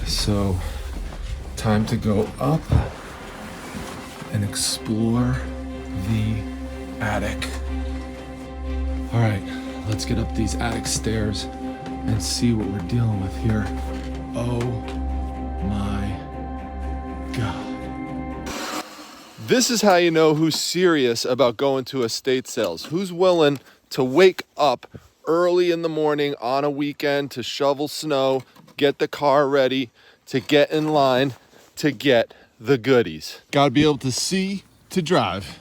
So, time to go up and explore the attic. All right, let's get up these attic stairs and see what we're dealing with here. Oh my God. This is how you know who's serious about going to estate sales. Who's willing to wake up early in the morning on a weekend to shovel snow, get the car ready, to get in line, to get the goodies. Gotta be able to see to drive.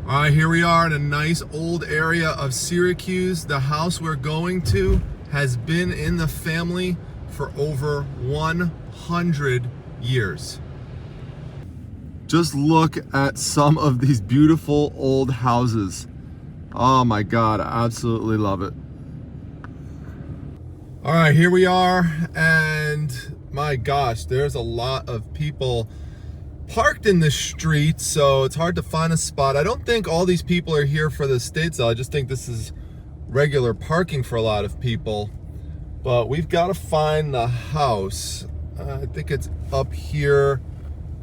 All right, here we are in a nice old area of Syracuse. The house we're going to has been in the family for over 100 years. Just look at some of these beautiful old houses. Oh my God, I absolutely love it. All right, here we are, and my gosh, there's a lot of people parked in the street, so it's hard to find a spot. I don't think all these people are here for the estate sale. I just think this is regular parking for a lot of people. But we've got to find the house. I think it's up here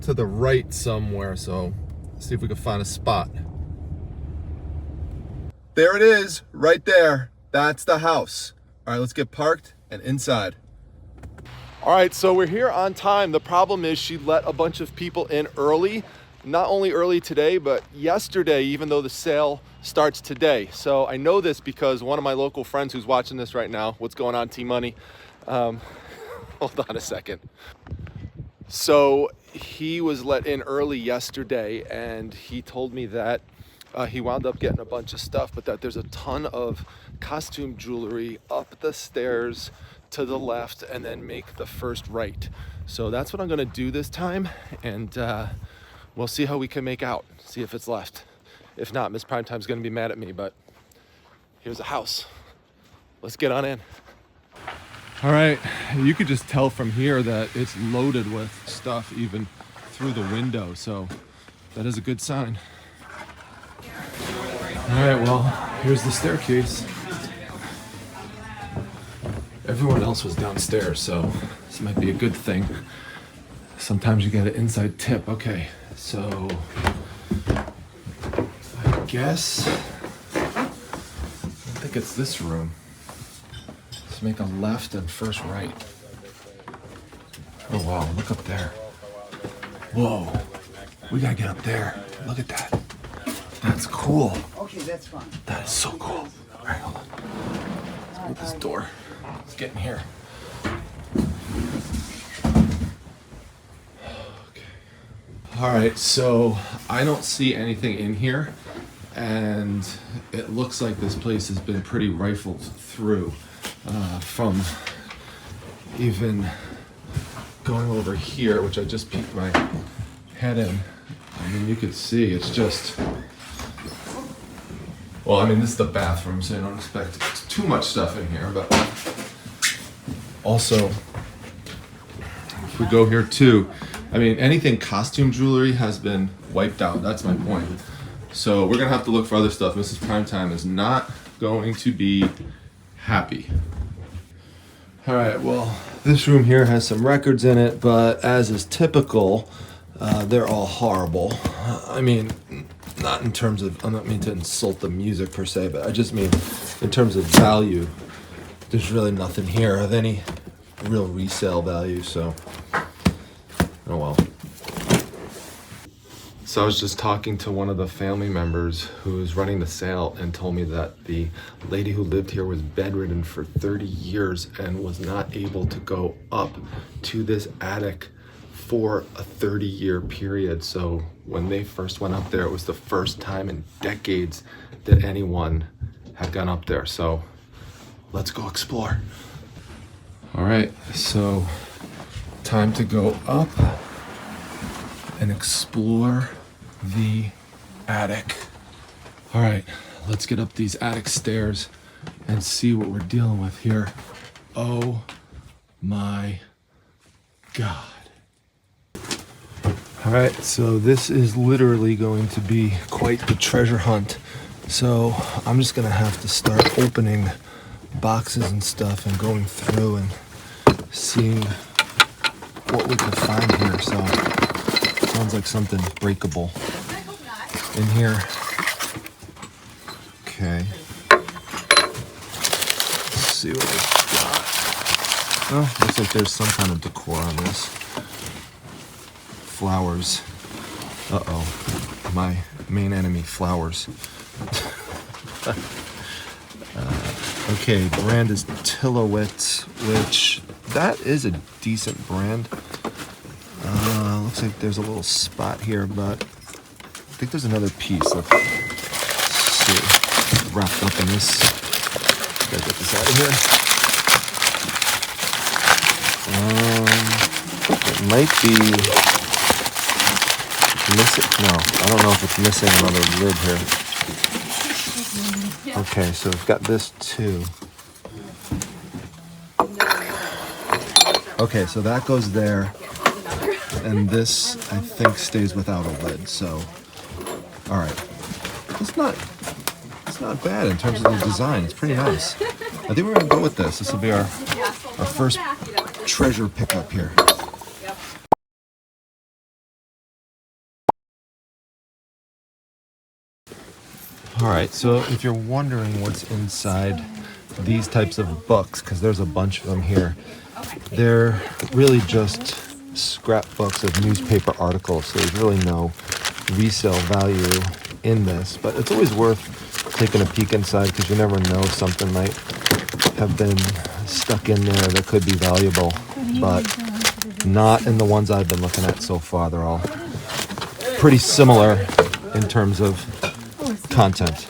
to the right somewhere, so let's see if we can find a spot. There it is, right there. That's the house. All right, let's get parked and inside. All right, so we're here on time. The problem is she let a bunch of people in early, not only early today, but yesterday, even though the sale starts today. So I know this because one of my local friends who's watching this right now, what's going on, T-Money? Hold on a second. So he was let in early yesterday, and he told me that he wound up getting a bunch of stuff, but that there's a ton of costume jewelry up the stairs to the left and then make the first right. So that's what I'm gonna do this time, and we'll see how we can make out, see if it's left. If not, Miss Primetime's gonna be mad at me, but here's a house. Let's get on in. All right, you could just tell from here that it's loaded with stuff even through the window, so that is a good sign. All right, well, here's the staircase. Everyone else was downstairs, so this might be a good thing. Sometimes you get an inside tip. Okay, so I guess, I think it's this room. Let's make a left and first right. Oh wow, look up there. Whoa, we gotta get up there. Look at that. That's cool. Okay, that's fine. That is so cool. All right, hold on. Let's move this door. Let's get in here. Okay. All right, so I don't see anything in here, and it looks like this place has been pretty rifled through from even going over here, which I just peeked my head in. I mean, you could see it's just, well, I mean, this is the bathroom, so you don't expect too much stuff in here, but also, if we go here too, I mean, anything costume jewelry has been wiped out. That's my point. So we're gonna have to look for other stuff. Mrs. Primetime is not going to be happy. All right, well, this room here has some records in it, but as is typical, they're all horrible. I mean, not in terms of, I don't mean to insult the music per se, but I just mean in terms of value. There's really nothing here of any real resale value, so, oh well. So I was just talking to one of the family members who's running the sale and told me that the lady who lived here was bedridden for 30 years and was not able to go up to this attic for a 30-year period. So when they first went up there, it was the first time in decades that anyone had gone up there. So let's go explore. All right, so time to go up and explore the attic. All right, let's get up these attic stairs and see what we're dealing with here. Oh my God. All right, so this is literally going to be quite the treasure hunt. So I'm just gonna have to start opening boxes and stuff and going through and seeing what we can find here. So sounds like something breakable in here. Okay. Let's see what we've got. Oh, looks like there's some kind of decor on this. Flowers. Uh-oh. My main enemy, flowers. Okay, brand is Tillowitz, which that is a decent brand. Looks like there's a little spot here, but I think there's another piece. Let's see. Wrapped up in this. Gotta get this out of here. It might be missing. No, I don't know if it's missing another lid here. Okay, so we've got this too. Okay, so that goes there, and this I think stays without a lid. So, all right, it's not bad in terms of the design. It's pretty nice. I think we're gonna go with this. This will be our first treasure pickup here. All right, so if you're wondering what's inside these types of books, because there's a bunch of them here, they're really just scrapbooks of newspaper articles, so there's really no resale value in this, but it's always worth taking a peek inside because you never know, something might have been stuck in there that could be valuable, but not in the ones I've been looking at so far. They're all pretty similar in terms of content.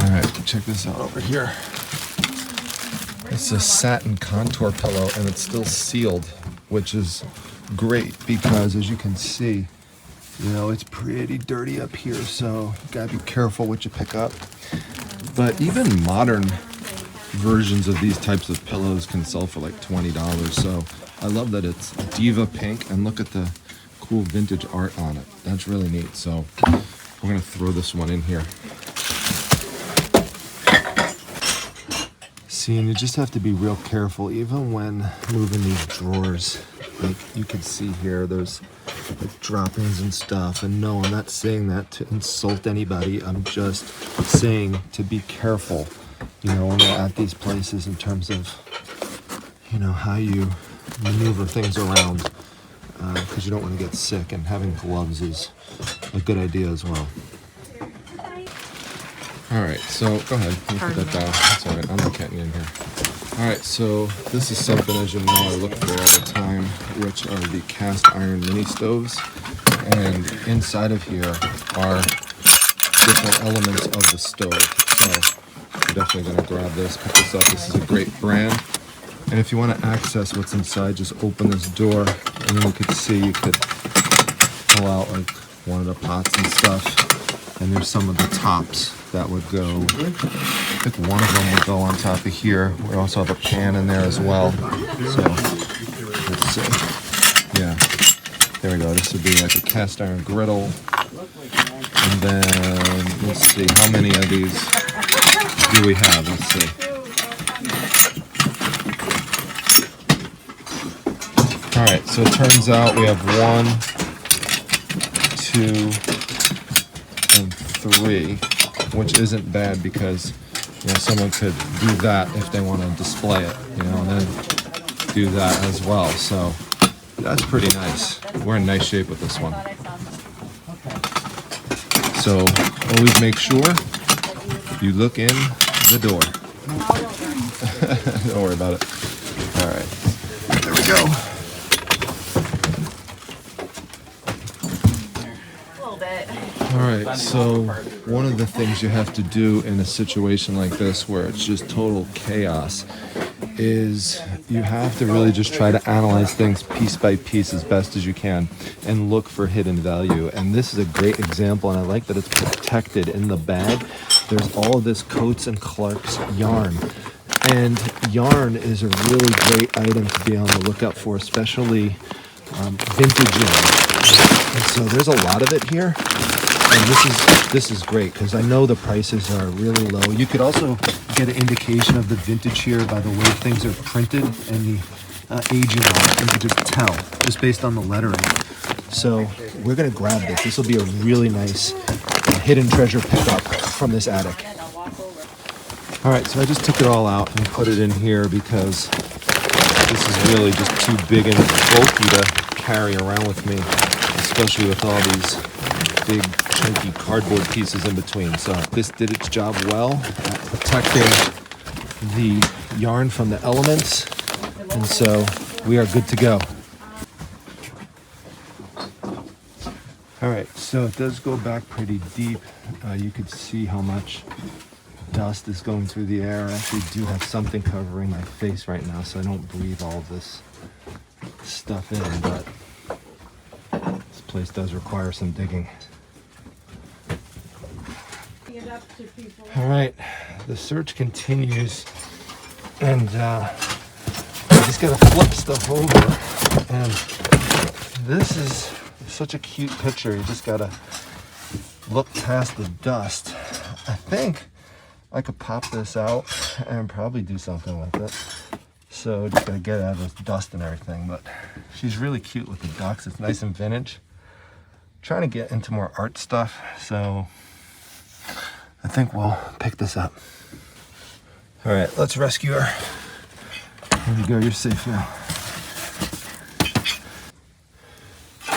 All right, check this out over here. It's a satin contour pillow and it's still sealed, which is great because as you can see, you know, it's pretty dirty up here, so you gotta be careful what you pick up. But even modern versions of these types of pillows can sell for like $20, so I love that it's Diva Pink, and look at the cool vintage art on it. That's really neat. So we're gonna throw this one in here. See, and you just have to be real careful even when moving these drawers. Like you can see here, there's like droppings and stuff, and no, I'm not saying that to insult anybody. I'm just saying to be careful, you know, when you're at these places in terms of, you know, how you maneuver things around, because you don't want to get sick, and having gloves is a good idea as well. All right, so go ahead, you put that down. That's all right, I'm not getting in here. All right, so this is something, as you know, I look for all the time, which are the cast iron mini stoves. And inside of here are different elements of the stove. So I'm definitely gonna grab this, pick this up. This is a great brand. And if you want to access what's inside, just open this door, and then you could see, you could pull out like one of the pots and stuff. And there's some of the tops that would go, I think one of them would go on top of here. We also have a pan in there as well. So let's see. Yeah, there we go. This would be like a cast iron griddle. And then let's see, how many of these do we have? Let's see. All right, so it turns out we have 1, 2, and 3, which isn't bad because, you know, someone could do that if they want to display it, you know, and then do that as well. So that's pretty nice. We're in nice shape with this one. So always make sure you look in the door. Don't worry about it. All right, there we go. A little bit. All right, so one of the things you have to do in a situation like this where it's just total chaos is you have to really just try to analyze things piece by piece as best as you can and look for hidden value. And this is a great example, and I like that it's protected in the bag. There's all of this Coates and Clark's yarn. And yarn is a really great item to be on the lookout for, especially vintage yarn. And so there's a lot of it here. And this is great because I know the prices are really low. You could also get an indication of the vintage here by the way things are printed and the aging on it. You can just tell just based on the lettering. So we're gonna grab this. This will be a really nice hidden treasure pickup from this attic. All right, so I just took it all out and put it in here because this is really just too big and bulky to carry around with me, especially with all these big chunky cardboard pieces in between. So this did its job well at protecting the yarn from the elements, and so we are good to go. All right, so it does go back pretty deep. You could see how much dust is going through the air. I actually do have something covering my face right now so I don't breathe all of this stuff in, but this place does require some digging. All right, the search continues, and I just gotta flip stuff over, and this is such a cute picture. You just gotta look past the dust. I think I could pop this out and probably do something with it. So just gotta get out of the dust and everything, but she's really cute with the ducks. It's nice and vintage. Trying to get into more art stuff, so I think we'll pick this up. All right, let's rescue her. There you go, you're safe now.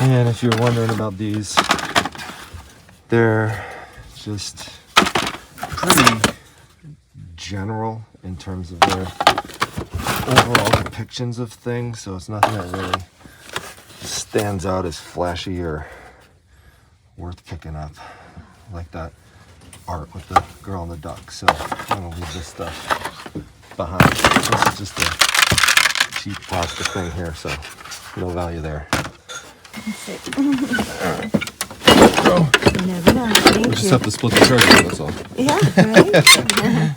And if you're wondering about these, they're just pretty general in terms of their overall depictions of things, so it's nothing that really stands out as flashy or worth picking up, like that art with the girl and the duck. So I'm gonna leave this stuff behind. This is just a cheap plastic thing here, so no value there. That's it. Alright. So, you never know. Thank we just have to split the charger, that's all. Yeah, right?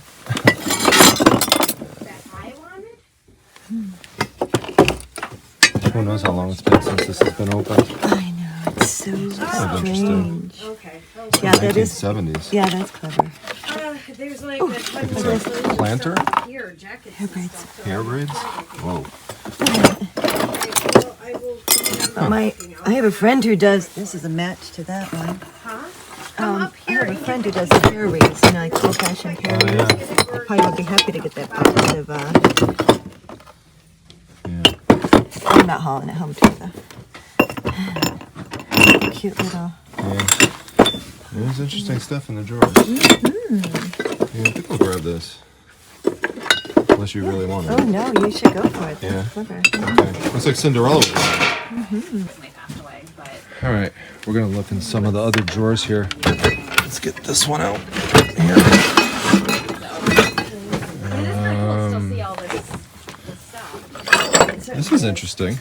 Who knows how long it's been since this has been opened? I know, it's so strange. Okay. Yeah, that is. 1970s. Yeah, that's clever. There's like It's a planter? here, jackets. Hair braids. Hair braids? Whoa. But I have a friend who does. This is a match to that one. Come up I here. have a friend who does the hair braids, you know, like old-fashioned hair braids. Yeah. I probably would be happy to get that box of. Yeah. I'm not hauling it home too, though. Cute little. Yeah. There's interesting stuff in the drawers. Yeah, I think I'll grab this. Unless you really want it. Oh no, you should go for it. Yeah. That's clever. Okay. Looks like Cinderella. All right, we're gonna look in some of the other drawers here. Let's get this one out here. This is interesting.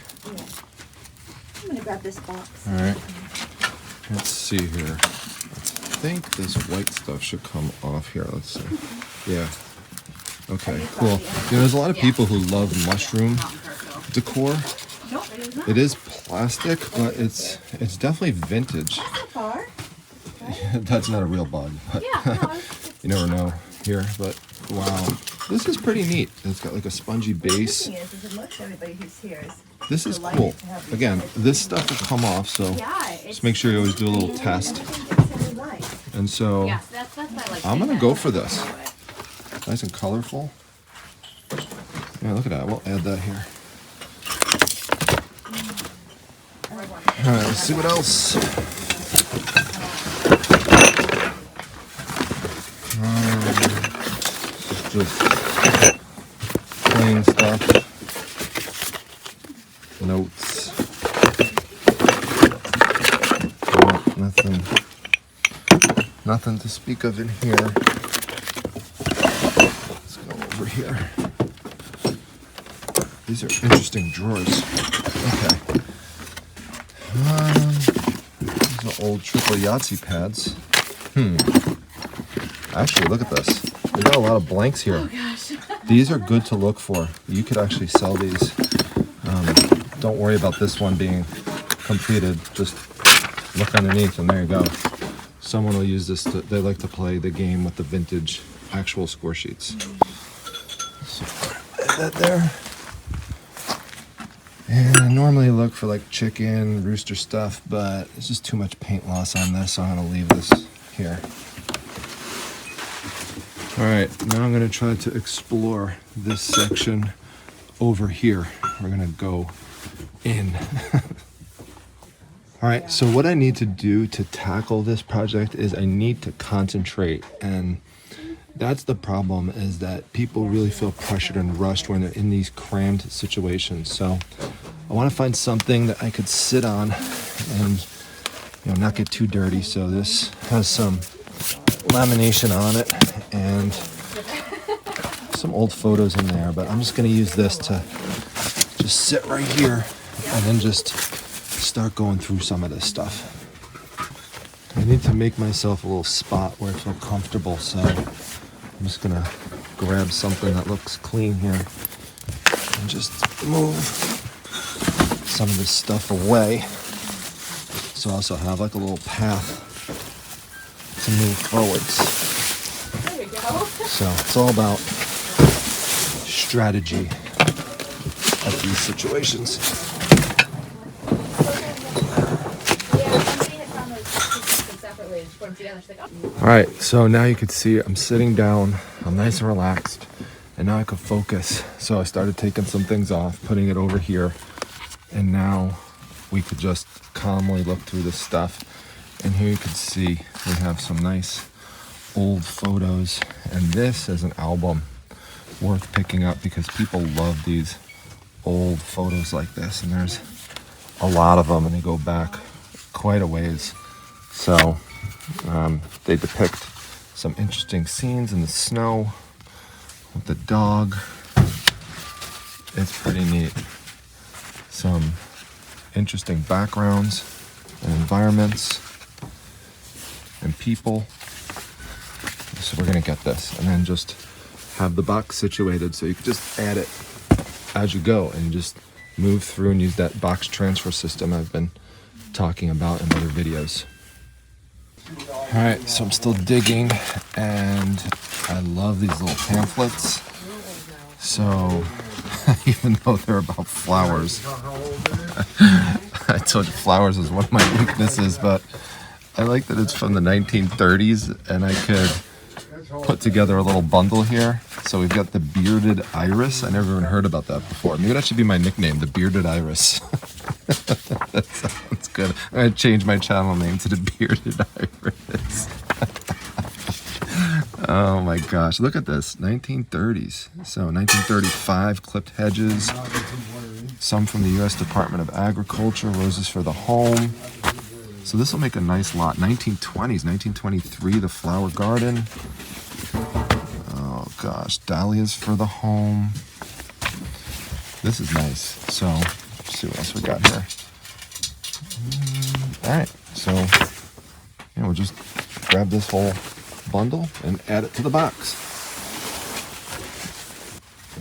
I'm gonna grab this box. All right. Let's see here. I think this white stuff should come off here. Let's see. Yeah. Okay, cool. You know, there's a lot of people who love mushroom decor. It is plastic, but it's definitely vintage. That's not a real bug, but you never know here. But wow, this is pretty neat. It's got like a spongy base. This is cool. Again, this stuff will come off, so just make sure you always do a little test. And so I'm gonna go for this. Nice and colorful. Yeah, look at that. We'll add that here. All right, let's see what else. Just plain stuff. Notes. Oh, nothing nothing to speak of in here. Let's go over here. These are interesting drawers. Okay. These are old triple Yahtzee pads. Actually, look at this. We got a lot of blanks here. Oh gosh. These are good to look for. You could actually sell these. Don't worry about this one being completed. Just look underneath and there you go. Someone will use this they like to play the game with the vintage actual score sheets. So put that there. And I normally look for like chicken, rooster stuff, but it's just too much paint loss on this, so I'm gonna leave this here. All right, now I'm gonna try to explore this section over here. We're gonna go in. All right, so what I need to do to tackle this project is I need to concentrate, and that's the problem, is that people really feel pressured and rushed when they're in these crammed situations. So I want to find something that I could sit on and not get too dirty. So this has some lamination on it and some old photos in there, but I'm just going to use this to just sit right here and then just start going through some of this stuff. I need to make myself a little spot where I feel comfortable, so I'm just going to grab something that looks clean here and just move some of this stuff away. So I also have like a little path to move forwards. There we go. So it's all about strategy of these situations. All right, so now you can see I'm sitting down, I'm nice and relaxed, and now I can focus. So I started taking some things off, putting it over here, and now we could just calmly look through this stuff. And here you can see we have some nice old photos, and this is an album worth picking up because people love these old photos like this, and there's a lot of them and they go back quite a ways. So they depict some interesting scenes in the snow with the dog. It's pretty neat. Some interesting backgrounds and environments and people. So we're gonna get this and then just have the box situated so you can just add it as you go and just move through and use that box transfer system I've been talking about in other videos. All right, so I'm still digging, and I love these little pamphlets. So even though they're about flowers, I told you flowers is one of my weaknesses, but I like that it's from the 1930s and I could put together a little bundle here. So we've got the bearded iris. I never even heard about that before. Maybe that should be my nickname, the bearded iris. That sounds good. I'm gonna change my channel name to the bearded iris. Oh my gosh, look at this, 1930s. So 1935, clipped hedges. Some from the U.S. Department of Agriculture, roses for the home. So this will make a nice lot. 1920s, 1923, the flower garden. Oh gosh, dahlias for the home. This is nice. So let's see what else we got here. All right, so we'll just grab this whole bundle and add it to the box.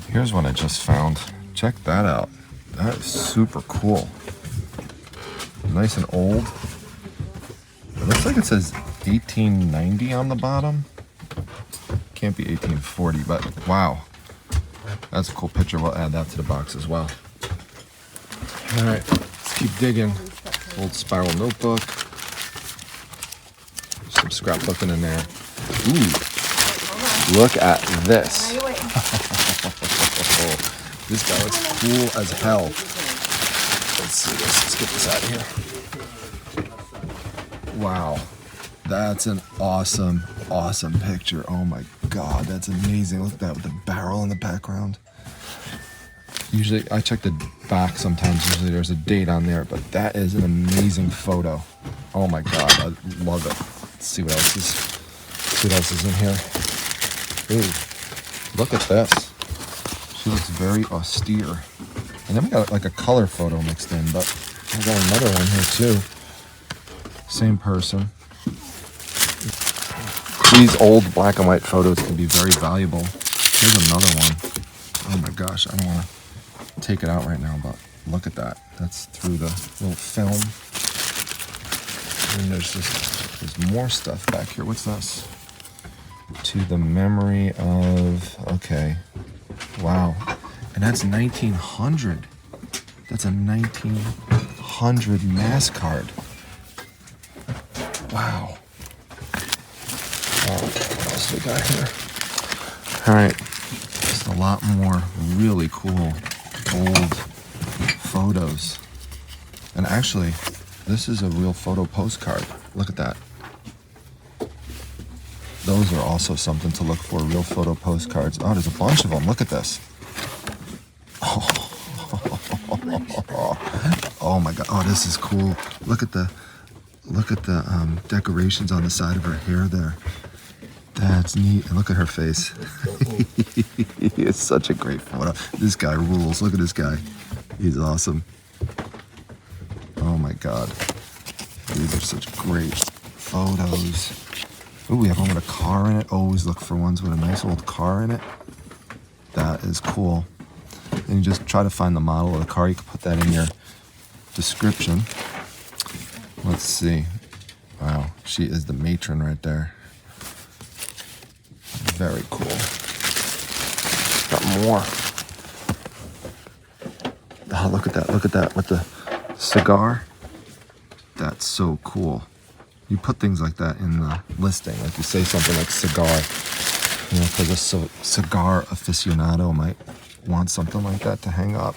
Here's what I just found. Check that out. That is super cool. Nice and old. It looks like it says 1890 on the bottom. Can't be 1840, but wow. That's a cool picture. We'll add that to the box as well. All right, let's keep digging. Old spiral notebook. Some scrapbooking in there. Ooh, look at this. This guy looks cool as hell. Let's see this. Let's get this out of here. Wow, that's an awesome, awesome picture. Oh my God, that's amazing. Look at that with the barrel in the background. Usually, I check the back sometimes. Usually there's a date on there, but that is an amazing photo. Oh my God, I love it. Let's see what else is see what else is in here. Ooh, look at this. She looks very austere. And then we got like a color photo mixed in, but we got another one here too. Same person. These old black and white photos can be very valuable. Here's another one. Oh my gosh, I don't want to take it out right now, but look at that. That's through the little film. And there's more stuff back here. What's this? To the memory of, okay. Wow. And that's 1900. That's a 1900 mass card. Wow. What else we got here? All right. Just a lot more really cool old photos. And actually, this is a real photo postcard. Look at that. Those are also something to look for, real photo postcards. Oh, there's a bunch of them. Look at this. Oh my God. Oh, this is cool. Look at the decorations on the side of her hair there. That's neat. And look at her face. It's such a great photo. This guy rules. Look at this guy. He's awesome. Oh my God. These are such great photos. Ooh, we have one with a car in it. Always look for ones with a nice old car in it. That is cool. And you just try to find the model of the car. You can put that in your description. Let's see. Wow, she is the matron right there. Very cool. Got more. Oh, look at that. Look at that with the cigar. That's so cool. You put things like that in the listing. Like you say something like cigar. You know, because a cigar aficionado might want something like that to hang up.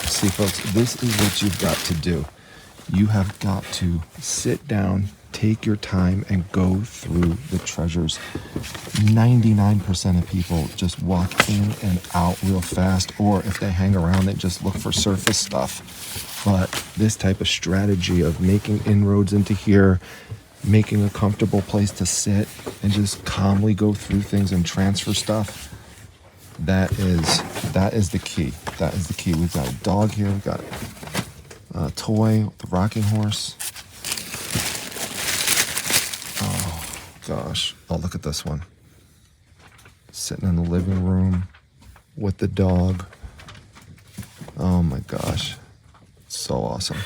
See, folks, this is what you've got to do. You have got to sit down, take your time, and go through the treasures. 99% of people just walk in and out real fast, or if they hang around, they just look for surface stuff. But this type of strategy of making inroads into here, making a comfortable place to sit, and just calmly go through things and transfer stuff, that is the key. That is the key. We've got a dog here. We've got a toy, the rocking horse. Oh, gosh. Oh, look at this one. Sitting in the living room with the dog. Oh, my gosh. So awesome.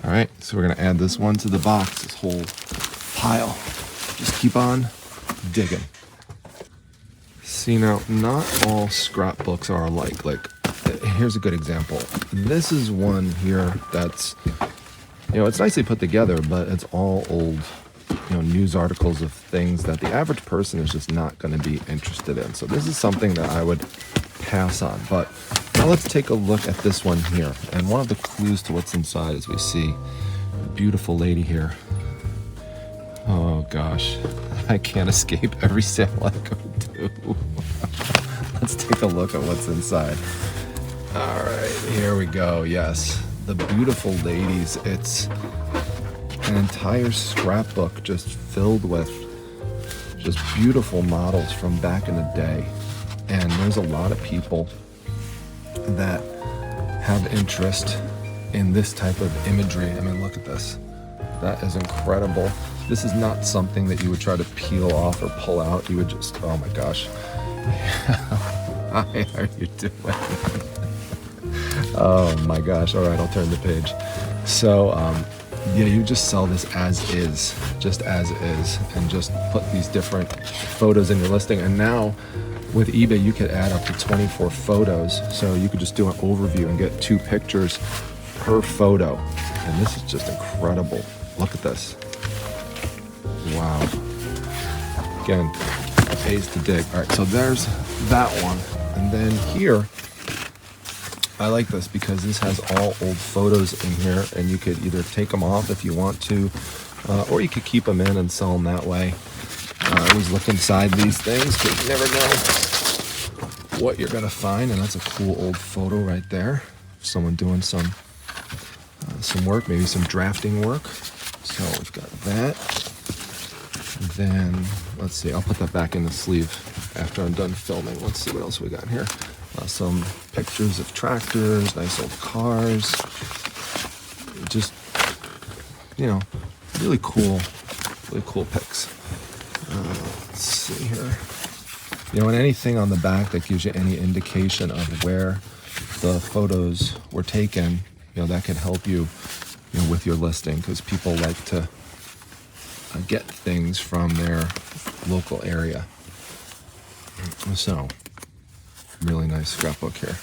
All right, so we're going to add this one to the box, this whole pile. Just keep on digging. See, now, not all scrapbooks are alike. Like, here's a good example. This is one here that's, it's nicely put together, but it's all old, news articles of things that the average person is just not going to be interested in. So this is something that I would pass on. But now let's take a look at this one here. And one of the clues to what's inside is we see a beautiful lady here. Oh gosh, I can't escape every sale I go to. Let's take a look at what's inside. All right, here we go. Yes, the beautiful ladies. It's an entire scrapbook just filled with just beautiful models from back in the day. And there's a lot of people that have interest in this type of imagery. I mean, look at this. That is incredible. This is not something that you would try to peel off or pull out. You would just, oh my gosh. How are you doing? Oh my gosh. All right, I'll turn the page. So, yeah, you just sell this as is, just as is, and just put these different photos in your listing. And now with eBay, you could add up to 24 photos. So you could just do an overview and get 2 pictures per photo. And this is just incredible. Look at this. Wow. Again, it pays to dig. All right, so there's that one. And then here, I like this because this has all old photos in here, and you could either take them off if you want to, or you could keep them in and sell them that way. I always look inside these things because you never know what you're gonna find, and that's a cool old photo right there. Someone doing some work, maybe some drafting work. So we've got that. then, let's see, I'll put that back in the sleeve after I'm done filming. Let's see what else we got here. Some pictures of tractors, nice old cars. Just, you know, really cool pics. Let's see here. You know, and anything on the back that gives you any indication of where the photos were taken, you know, that could help you, you know, with your listing, because people like to get things from their local area. So, really nice scrapbook here.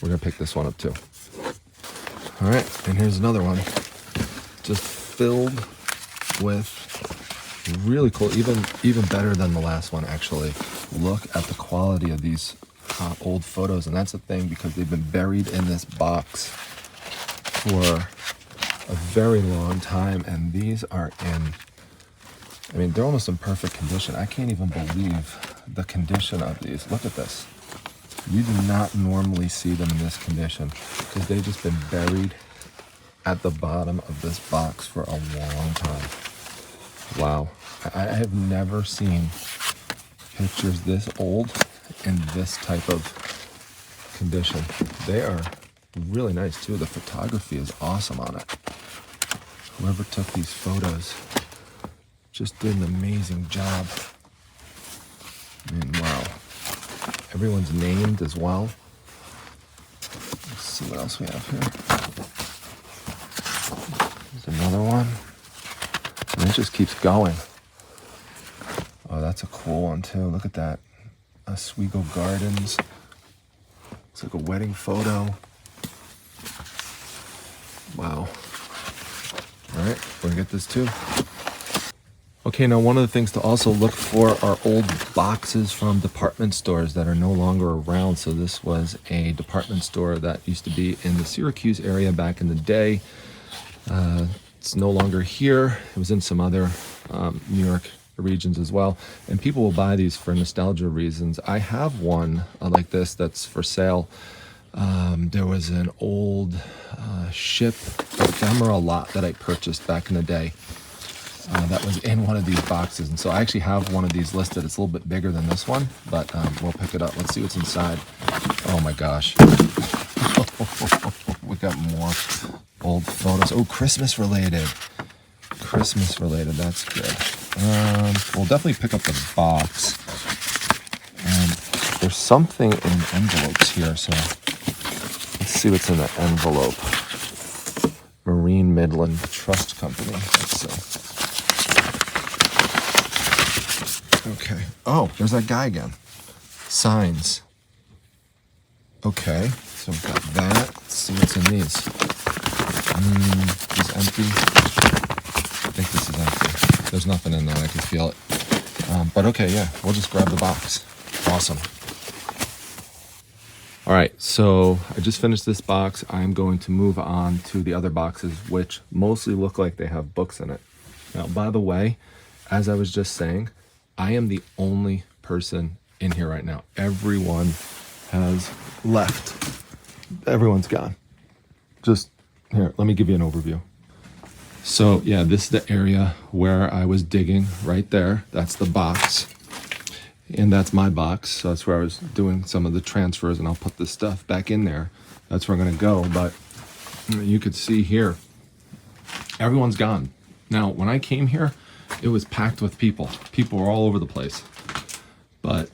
We're gonna pick this one up too. All right, and here's another one, just filled with really cool, even better than the last one actually. Look at the quality of these old photos, and that's the thing, because they've been buried in this box for a very long time, and these are in, I mean, they're almost in perfect condition. I can't even believe the condition of these. Look at this. You do not normally see them in this condition, because they've just been buried at the bottom of this box for a long time. Wow. I have never seen pictures this old in this type of condition. They are really nice too. The photography is awesome on it. Whoever took these photos just did an amazing job. I mean, wow. Everyone's named as well. Let's see what else we have here. There's another one. And it just keeps going. Oh, that's a cool one too. Look at that. Oswego Gardens. It's like a wedding photo. Wow. All right, we're gonna get this too. Okay, now one of the things to also look for are old boxes from department stores that are no longer around. So this was a department store that used to be in the Syracuse area back in the day. It's no longer here. It was in some other New York regions as well. And people will buy these for nostalgia reasons. I have one like this that's for sale. There was an old ship ephemera lot that I purchased back in the day that was in one of these boxes. And so I actually have one of these listed. It's a little bit bigger than this one, but we'll pick it up. Let's see what's inside. Oh my gosh. We got more old photos. Oh, Christmas related. Christmas related, that's good. We'll definitely pick up the box. There's something in envelopes here, so let's see what's in the envelope. Marine Midland Trust Company. Let's see. Okay. Oh, there's that guy again. Signs. Okay, so we've got that. Let's see what's in these. Is empty. I think this is empty. There's nothing in there. I can feel it. But okay, yeah, we'll just grab the box. Awesome. All right, so I just finished this box. I'm going to move on to the other boxes, which mostly look like they have books in it. Now, by the way, as I was just saying, I am the only person in here right now. Everyone has left. Everyone's gone. Just here, let me give you an overview. So yeah, this is the area where I was digging right there. That's the box. And that's my box. So that's where I was doing some of the transfers, and I'll put this stuff back in there. That's where I'm gonna go. But you could see here, everyone's gone. Now, when I came here, it was packed with people. People were all over the place. But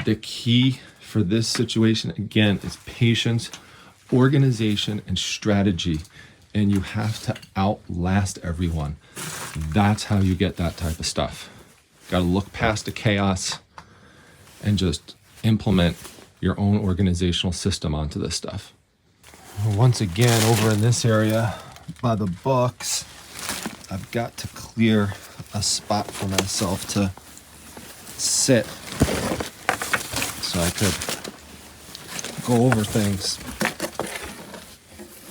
the key for this situation, again, is patience, organization, and strategy. And you have to outlast everyone. That's how you get that type of stuff. Gotta look past the chaos and just implement your own organizational system onto this stuff. Once again, over in this area by the books, I've got to clear a spot for myself to sit so I could go over things.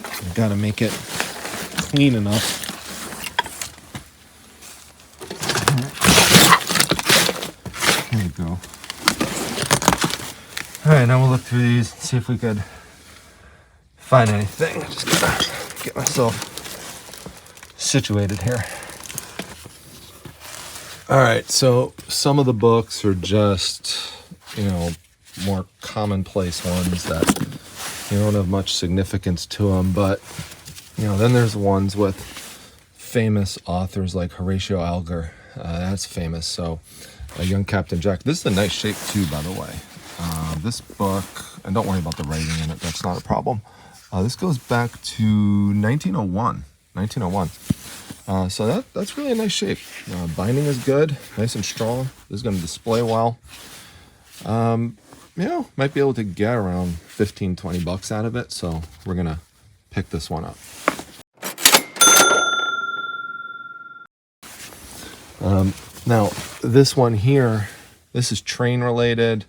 I've got to make it clean enough. There you go. All right, now we'll look through these and see if we could find anything. Just gotta get myself situated here. All right, so some of the books are just, you know, more commonplace ones that don't have much significance to them, but you know, then there's ones with famous authors like Horatio Alger. That's famous. So Young Captain Jack. This is a nice shape too, by the way. This book, and don't worry about the writing in it, that's not a problem. This goes back to 1901. So that's really a nice shape. Binding is good, nice and strong. This is going to display well. You know, might be able to get around 15-20 bucks out of it, so we're gonna pick this one up. Now this one here, this is train related,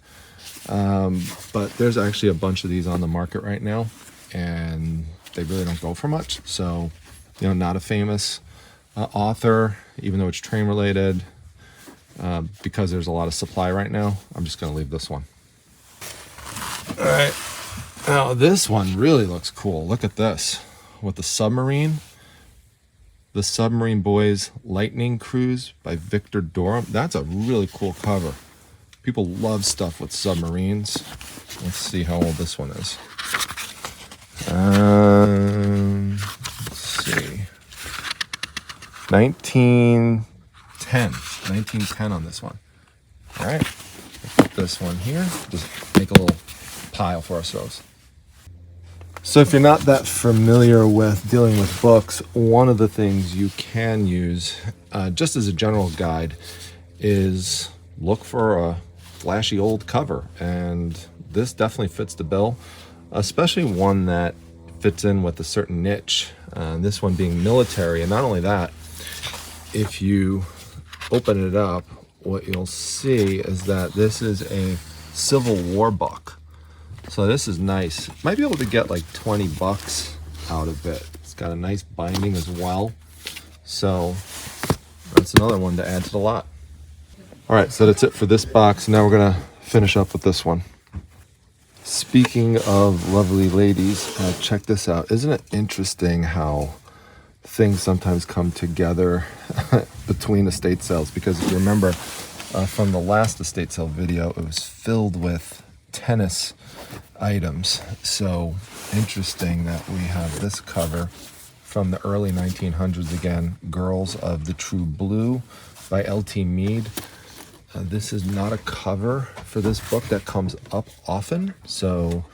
but there's actually a bunch of these on the market right now, and they really don't go for much. So, you know, not a famous author, even though it's train related, because there's a lot of supply right now. I'm just gonna leave this one. All right, now this one really looks cool. Look at this with the submarine. The Submarine Boys Lightning Cruise by Victor Durham. That's a really cool cover. People love stuff with submarines. Let's see how old this one is. Let's see. 1910 on this one. All right, we'll put this one here. Just make a little pile for ourselves. So if you're not that familiar with dealing with books, one of the things you can use, just as a general guide, is look for a flashy old cover. And this definitely fits the bill, especially one that fits in with a certain niche. This one being military. And not only that, if you open it up, what you'll see is that this is a Civil War book. So this is nice. Might be able to get like 20 bucks out of it. It's got a nice binding as well. So that's another one to add to the lot. All right, so that's it for this box. Now we're gonna finish up with this one. Speaking of lovely ladies, check this out. Isn't it interesting how things sometimes come together between estate sales? Because if you remember from the last estate sale video, it was filled with tennis items. So interesting that we have this cover from the early 1900s again, Girls of the True Blue by L.T. Mead. This is not a cover for this book that comes up often, so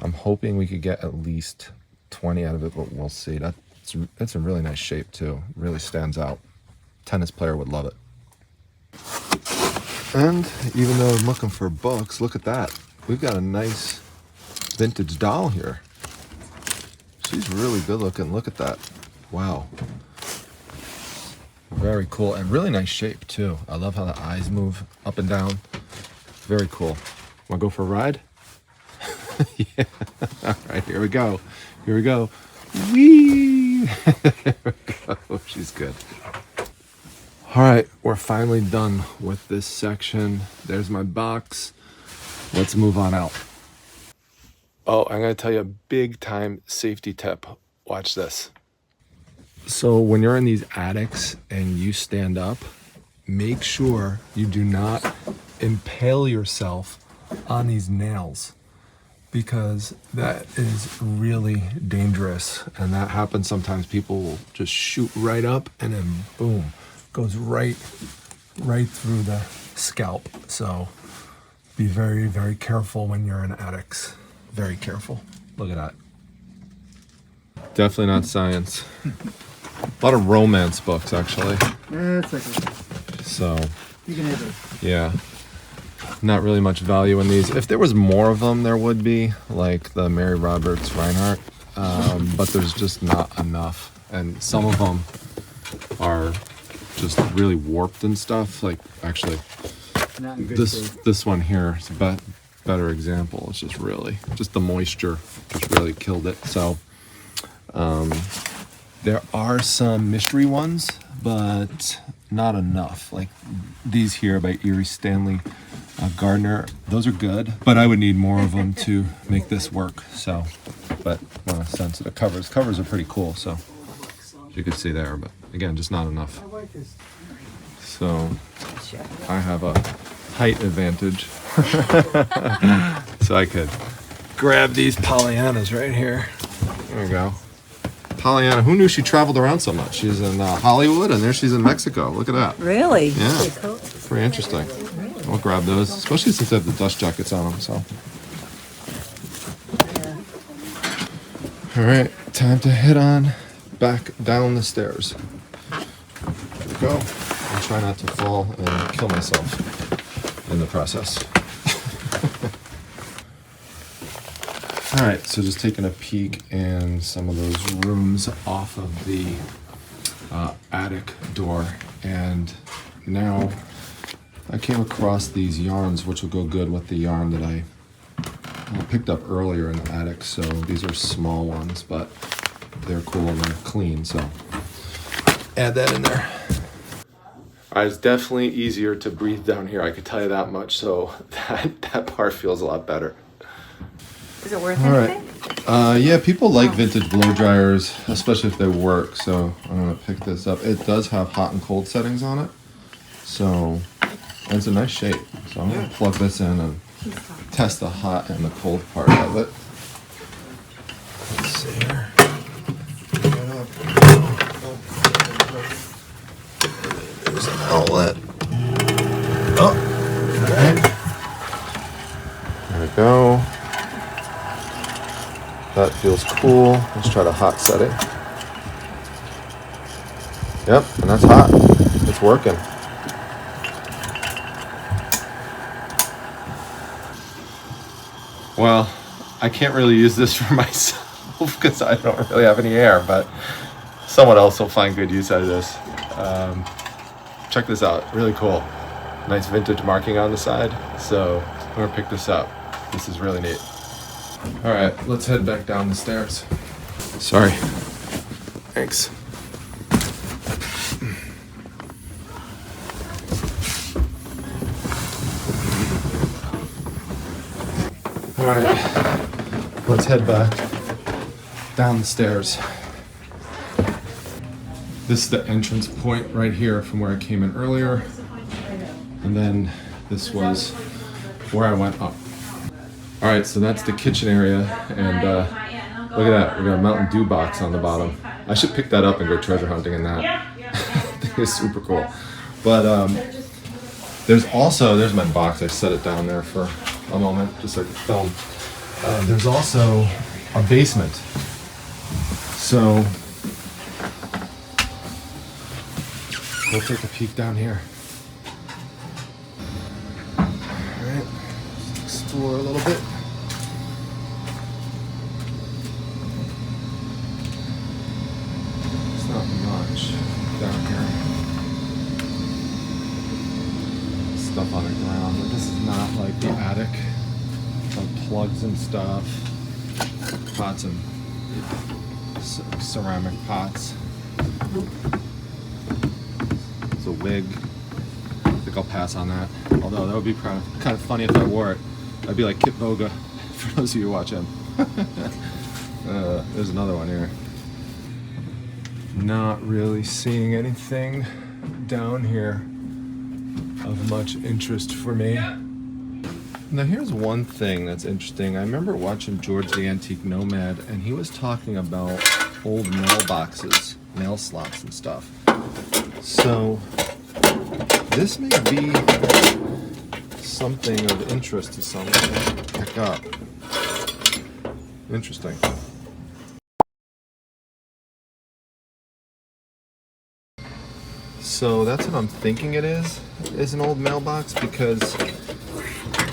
I'm hoping we could get at least 20 out of it, but we'll see. That's a really nice shape too. Really stands out. Tennis player would love it. And even though I'm looking for books, look at that. We've got a nice vintage doll here. She's really good looking. Look at that. Wow. Very cool, and really nice shape too. I love how the eyes move up and down. Very cool. Want to go for a ride? Yeah. All right, here we go. Here we go. Whee! There we go. She's good. All right, we're finally done with this section. There's my box. Let's move on out. Oh, I'm going to tell you a big time safety tip. Watch this. So when you're in these attics and you stand up, make sure you do not impale yourself on these nails, because that is really dangerous. And that happens sometimes. People will just shoot right up and then boom, goes right through the scalp. So be very, very careful when you're in attics. Very careful. Look at that. Definitely not science. A lot of romance books, actually. Yeah, it's okay. So, You can have it. yeah. Not really much value in these. If there was more of them, there would be, like the Mary Roberts Reinhardt, but there's just not enough. And some of them are just really warped and stuff. Like, actually, Not in good shape. this one here is a better example. It's just really, just the moisture just really killed it. So, there are some mystery ones, but not enough. Like these here by Erie Stanley Gardner, those are good, but I would need more of them to make this work. So, but want to sense the covers. Covers are pretty cool, so as you can see there, but again, just not enough. So I have a height advantage. So I could grab these Pollyannas right here. There we go. Pollyanna, who knew she traveled around so much? She's in Hollywood, and there she's in Mexico. Look at that. Really? Yeah, pretty interesting. I'll grab those, especially since they have the dust jackets on them. So, all right, time to head on back down the stairs. Here we go. I'll try not to fall and kill myself in the process. All right, so just taking a peek in some of those rooms off of the attic door, and now I came across these yarns, which will go good with the yarn that I picked up earlier in the attic. So these are small ones, but they're cool and they're clean, so add that in there. All right, it's definitely easier to breathe down here, I could tell you that much, so that part feels a lot better. Is it worth All anything? right. Yeah, people like vintage blow dryers, especially if they work. So I'm gonna pick this up. It does have hot and cold settings on it, so and it's a nice shape. So I'm gonna plug this in and test the hot and the cold part of it. Let's see here. There's an outlet. Oh, all right. There we go. That feels cool. Let's try to hot set it. Yep, and that's hot. It's working. Well, I can't really use this for myself because I don't really have any air, but someone else will find good use out of this. Check this out, really cool. Nice vintage marking on the side. So I'm gonna pick this up. This is really neat. All right, let's head back down the stairs. Sorry. Thanks. All right, let's head back down the stairs. This is the entrance point right here from where I came in earlier. And then this was where I went up. All right, so that's the kitchen area, and look at that, we got a Mountain Dew box on the bottom. I should pick that up and go treasure hunting in that. I think it's super cool. But there's my box. I set it down there for a moment, just so I could film. There's also a basement. So we'll take a peek down here. Explore a little bit. It's not much down here. Stuff on the ground, but this is not like the attic. Some plugs and stuff. Pots and ceramic pots. It's a wig. I think I'll pass on that. Although that would be kind of funny if I wore it. I'd be like Kit Boga, for those of you who watch him. There's another one here. Not really seeing anything down here of much interest for me. Now here's one thing that's interesting. I remember watching George the Antique Nomad, and he was talking about old mailboxes, mail slots and stuff. So this may be something of interest to someone to pick up. Interesting. So that's what I'm thinking it is an old mailbox, because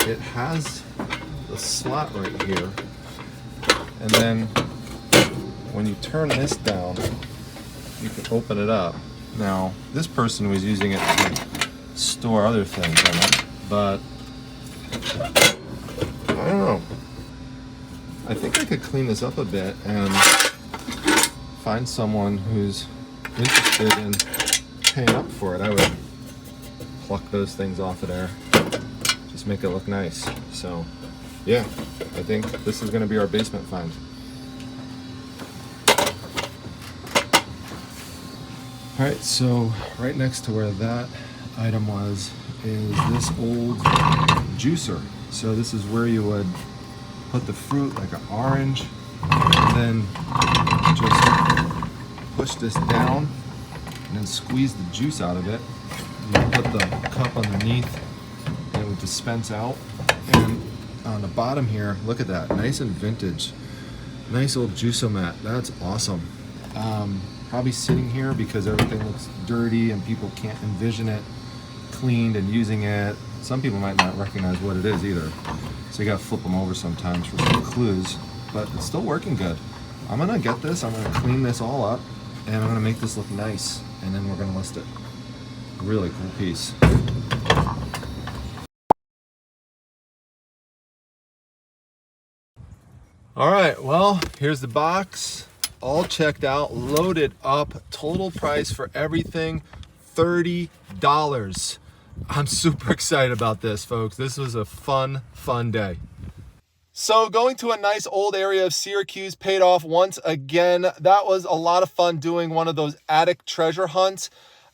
it has the slot right here, and then when you turn this down, you can open it up. Now this person was using it to store other things in it, but I don't know. I think I could clean this up a bit and find someone who's interested in paying up for it. I would pluck those things off of there, just make it look nice. So yeah, I think this is going to be our basement find. All right, so right next to where that item was is this old juicer. So this is where you would put the fruit like an orange and then just push this down and then squeeze the juice out of it. You put the cup underneath and it would dispense out. And on the bottom here, look at that, nice and vintage. Nice old juice-o-mat, that's awesome. Probably sitting here because everything looks dirty and people can't envision it cleaned and using it. Some people might not recognize what it is either. So you gotta flip them over sometimes for some clues, but it's still working good. I'm gonna get this, I'm gonna clean this all up, and I'm gonna make this look nice, and then we're gonna list it. Really cool piece. All right, well, here's the box, all checked out, loaded up, total price for everything, $30. I'm super excited about this, folks. This was a fun day. So going to a nice old area of Syracuse paid off once again. That was a lot of fun doing one of those attic treasure hunts.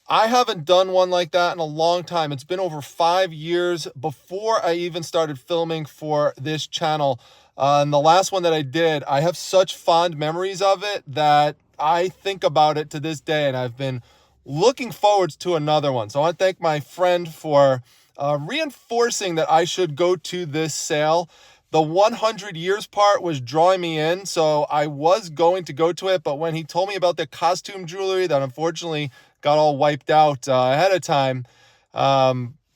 I haven't done one like that in a long time. It's been over 5 years before I even started filming for this channel. And the last one that I did, I have such fond memories of it that I think about it to this day, and I've been looking forward to another one. So I want to thank my friend for reinforcing that I should go to this sale. The 100 years part was drawing me in, so I was going to go to it, but when he told me about the costume jewelry that unfortunately got all wiped out ahead of time,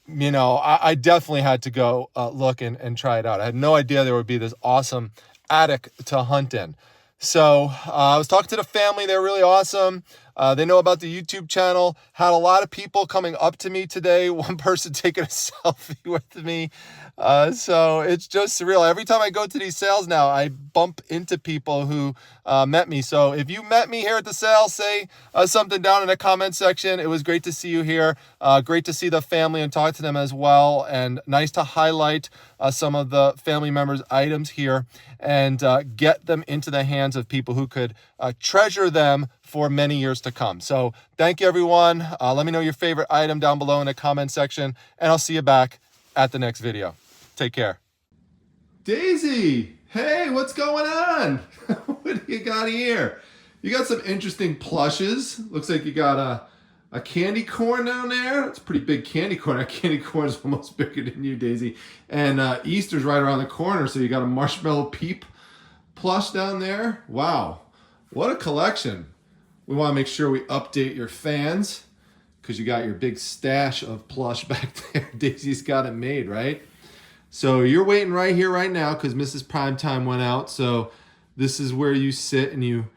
you know, I definitely had to go look and try it out. I had no idea there would be this awesome attic to hunt in. So I was talking to the family. They're really awesome. They know about the YouTube channel. Had a lot of people coming up to me today. One person taking a selfie with me. So it's just surreal. Every time I go to these sales now, I bump into people who met me. So if you met me here at the sale, say something down in the comment section. It was great to see you here. Great to see the family and talk to them as well. And nice to highlight some of the family members' items here and get them into the hands of people who could treasure them for many years to come. So thank you, everyone. Let me know your favorite item down below in the comment section, and I'll see you back at the next video. Take care. Daisy, hey, what's going on? What do you got here? You got some interesting plushes. Looks like you got a candy corn down there. It's a pretty big candy corn. That candy corn is almost bigger than you, Daisy. And Easter's right around the corner, so you got a marshmallow peep plush down there. Wow, what a collection. We want to make sure we update your fans because you got your big stash of plush back there. Daisy's got it made, right? So you're waiting right here, right now, because Mrs. Primetime went out. So this is where you sit and you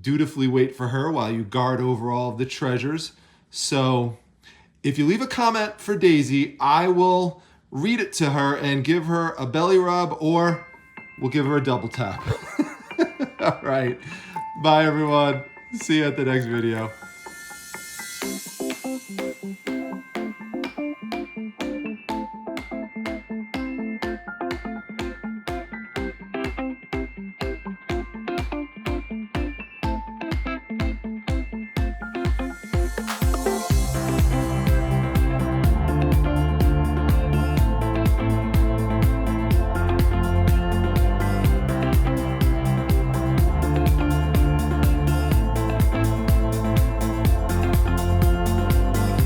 dutifully wait for her while you guard over all of the treasures. So if you leave a comment for Daisy, I will read it to her and give her a belly rub, or we'll give her a double tap. All right. Bye, everyone. See you at the next video.